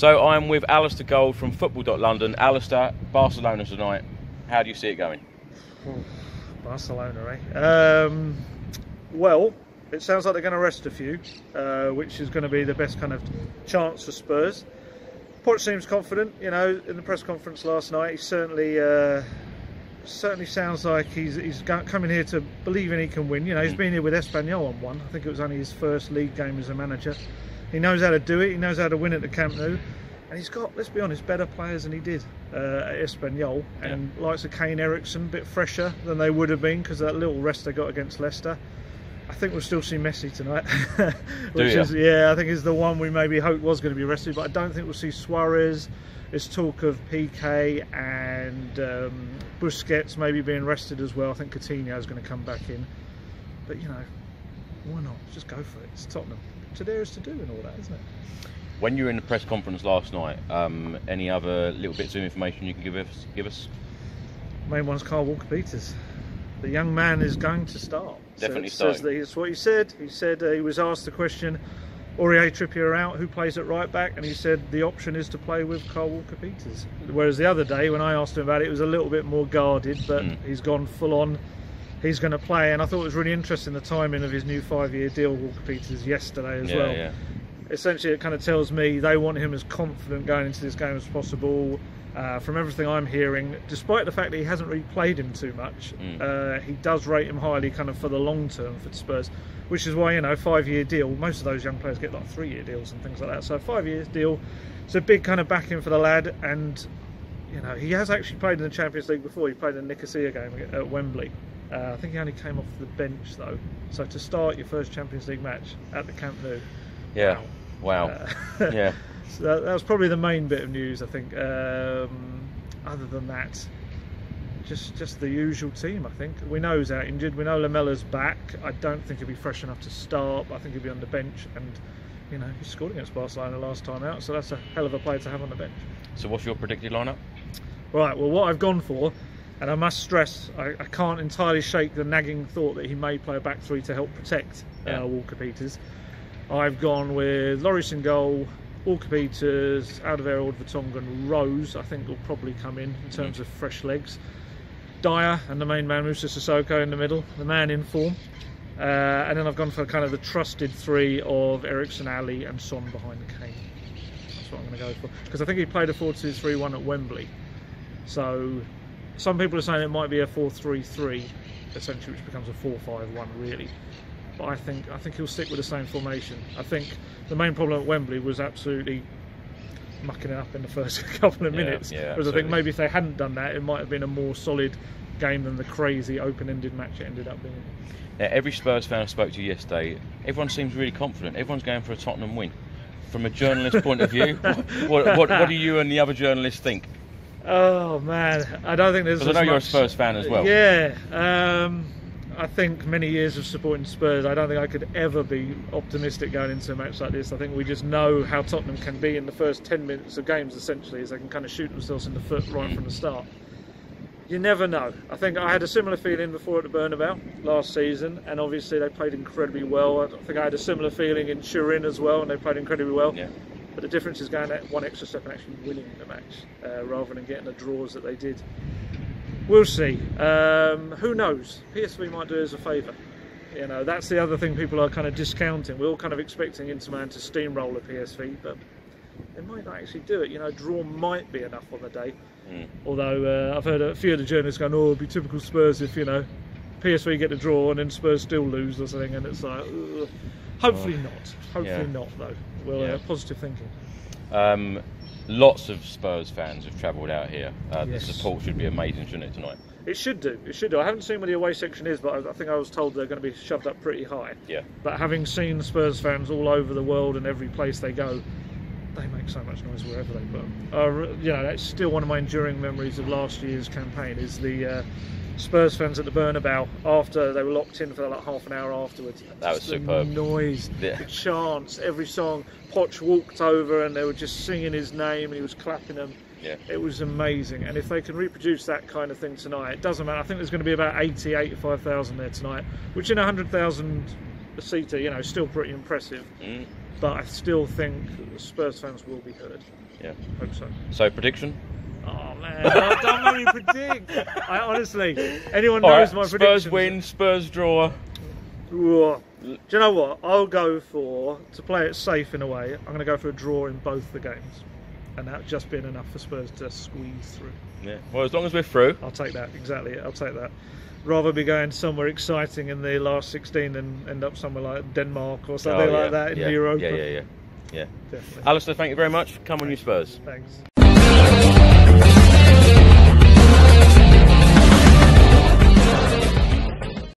So I'm with Alasdair Gold from Football.London. Alasdair, Barcelona tonight. How do you see it going? Barcelona, eh? Well, it sounds like they're going to rest a few, which is going to be the best kind of chance for Spurs. Poch seems confident, you know, in the press conference last night. He certainly sounds like he's coming here to believing he can win. You know, he's been here with Espanyol and won. I think it was only his first league game as a manager. He knows how to do it. He knows how to win at the Camp Nou. And he's got, let's be honest, better players than he did at Espanyol. And likes of Kane Eriksson, a bit fresher than they would have been because of that little rest they got against Leicester. I think we'll still see Messi tonight, which is, I think is the one we maybe hoped was going to be rested. But I don't think we'll see Suarez. There's talk of PK and Busquets maybe being rested as well. I think Coutinho is going to come back in. But, you know, why not? Just go for it. It's Tottenham. So there is to do and all that, isn't it? When you were in the press conference last night, any other little bits of information you can give us? Main one's Kyle Walker-Peters. The young man is going to start. Definitely starting. That's what he said. He said he was asked the question, Aurier Trippier out, who plays at right back? And he said the option is to play with Kyle Walker-Peters. Whereas the other day, when I asked him about it, it was a little bit more guarded, but he's gone full on. He's going to play, and I thought it was really interesting the timing of his new 5-year deal, Walker-Peters, yesterday as well. Yeah. Essentially, it kind of tells me they want him as confident going into this game as possible. From everything I'm hearing, despite the fact that he hasn't really played him too much, he does rate him highly kind of for the long term for Spurs, which is why, you know, 5-year deal, most of those young players get like 3-year deals and things like that. So 5-year deal, it's a big kind of backing for the lad, and, you know, he has actually played in the Champions League before. He played in the Nicosia game at Wembley. I think he only came off the bench though. So to start your first Champions League match at the Camp Nou. Yeah. Wow. Yeah. So that was probably the main bit of news, I think. Other than that, just the usual team, I think. We know he's out injured. We know Lamella's back. I don't think he'll be fresh enough to start. I think he'll be on the bench. And, you know, he scored against Barcelona last time out. So that's a hell of a player to have on the bench. So what's your predicted lineup? Right, well, what I've gone for, and I must stress, I can't entirely shake the nagging thought that he may play a back three to help protect Walker-Peters. I've gone with Lloris in goal, Walker-Peters, Alderweireld, Vertonghen, Rose, I think will probably come in terms of fresh legs. Dyer and the main man, Moussa Sissoko in the middle, the man in form. And then I've gone for kind of the trusted three of Eriksson, Ali and Son behind Kane. That's what I'm going to go for. Because I think he played a 4-2-3-1 at Wembley. So some people are saying it might be a 4-3-3, essentially, which becomes a 4-5-1 really. But I think he'll stick with the same formation. I think the main problem at Wembley was absolutely mucking it up in the first couple of minutes. Whereas I think maybe if they hadn't done that, it might have been a more solid game than the crazy open-ended match it ended up being. Now, every Spurs fan I spoke to yesterday, everyone seems really confident. Everyone's going for a Tottenham win. From a journalist point of view, what do you and the other journalists think? Oh man, I don't think there's. Because I know you're a Spurs fan as well. Yeah, I think many years of supporting Spurs, I don't think I could ever be optimistic going into a match like this. I think we just know how Tottenham can be in the first 10 minutes of games, essentially, as they can kind of shoot themselves in the foot right from the start. You never know. I think I had a similar feeling before at the Bernabeu last season, and obviously they played incredibly well. I think I had a similar feeling in Turin as well, and they played incredibly well. Yeah. But the difference is going that one extra step and actually winning the match, rather than getting the draws that they did. We'll see. Who knows? PSV might do us a favour. You know, that's the other thing people are kind of discounting. We're all kind of expecting Inter Milan to steamroll a PSV, but they might not actually do it. You know, draw might be enough on the day. Although I've heard a few of the journalists going, "Oh, it'd be typical Spurs if, you know, PSV get a draw and then Spurs still lose or something," and it's like, ugh. Hopefully not. Hopefully not, though. Well, positive thinking. Lots of Spurs fans have travelled out here. The support should be amazing, shouldn't it, tonight? It should do. It should do. I haven't seen where the away section is, but I think I was told they're going to be shoved up pretty high. Yeah. But having seen Spurs fans all over the world and every place they go, they make so much noise wherever they put. You know, that's still one of my enduring memories of last year's campaign. Is the Spurs fans at the Bernabeu after they were locked in for like half an hour afterwards. That was superb. The noise, the chants, every song. Poch walked over and they were just singing his name and he was clapping them. Yeah. It was amazing. And if they can reproduce that kind of thing tonight, it doesn't matter. I think there's going to be about 85,000 there tonight, which in 100,000 seater, you know, still pretty impressive. but I still think Spurs fans will be heard. Yeah. Hope so. So prediction? Oh man, don't make me predict. I honestly, anyone All knows right, my Spurs predictions. win, Spurs draw. Do you know what? I'll go for, to play it safe in a way, I'm going to go for a draw in both the games. And that just being enough for Spurs to squeeze through. Yeah. Well, as long as we're through. I'll take that, exactly. I'll take that. Rather be going somewhere exciting in the last 16 and end up somewhere like Denmark or something like that in the Europa. Yeah. Definitely. Alasdair, thank you very much. Come on, you Spurs. Thanks.